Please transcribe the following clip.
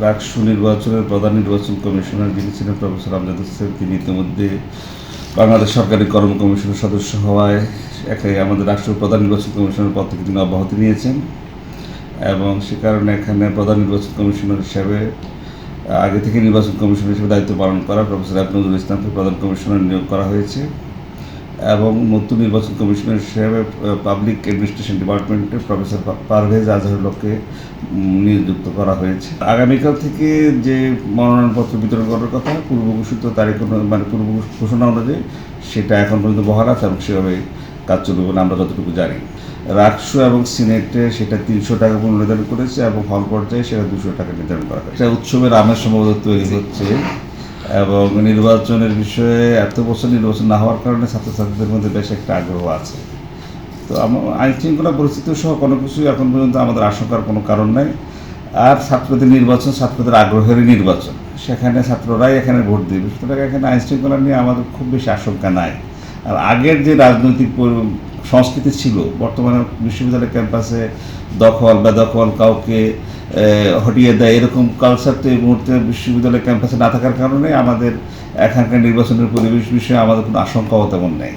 রাকসু নির্বাচনের প্রধান নির্বাচন কমিশনার যিনি ছিলেন প্রফেসর আমজাদ হোসেন, তিনি ইতিমধ্যে বাংলাদেশ সরকারি কর্ম কমিশনের সদস্য হওয়ায় আমাদের রাষ্ট্রীয় প্রধান নির্বাচন কমিশনের পদ থেকে তিনি অব্যাহতি নিয়েছেন এবং সে কারণে এখানে প্রধান নির্বাচন কমিশনার হিসাবে আগে থেকে নির্বাচন কমিশনার হিসেবে দায়িত্ব পালন করা প্রফেসর নজরুল ইসলামকে প্রধান কমিশনার নিয়োগ করা হয়েছে এবং নতুন নির্বাচন কমিশনার হিসেবে পাবলিক অ্যাডমিনিস্ট্রেশন ডিপার্টমেন্টের প্রফেসর পারভেজ আজহারুল্লাহকে নিযুক্ত করা হয়েছে। আগামীকাল থেকে যে মনোনয়নপত্র বিতরণ করার কথা পূর্ব ঘোষিত তারিখ পূর্ব ঘোষণা অনুযায়ী সেটা এখন পর্যন্ত বহাল আছে এবং সেভাবে কাজ চলবে বলে আমরা যতটুকু জানি। রাকসু এবং সিনেটে সেটা 300 টাকা নির্ধারণ করেছে এবং হল পর্যায়ে সেটা 200 টাকা নির্ধারণ করা হয়েছে। এটা উৎসবের আমেজ সম্ভবত তৈরি হচ্ছে এবং নির্বাচনের বিষয়ে এত বছর নির্বাচন না হওয়ার কারণে ছাত্রছাত্রীদের মধ্যে বেশ একটা আগ্রহ আছে। তো আইন শৃঙ্খলা পরিস্থিতি সহ কোনো কিছুই এখন পর্যন্ত আমাদের আশঙ্কার কোনো কারণ নাই। আর ছাত্রদের নির্বাচন ছাত্রদের আগ্রহেরই নির্বাচন, সেখানে ছাত্ররাই এখানে ভোট দেবে, সুতরাং এখানে আইন শৃঙ্খলা নিয়ে আমাদের খুব বেশি আশঙ্কা নাই। আর আগের যে রাজনৈতিক সংস্কৃতি ছিল, বর্তমানে বিশ্ববিদ্যালয় ক্যাম্পাসে দখল বেদখল কাউকে হটিয়ে দেয় এরকম কালচার তো এই মুহূর্তে বিশ্ববিদ্যালয় ক্যাম্পাসে না থাকার কারণে আমাদের এখানকার নির্বাচনের পরিবেশ বিষয়ে আমাদের কোনো আশঙ্কাও তেমন নেই।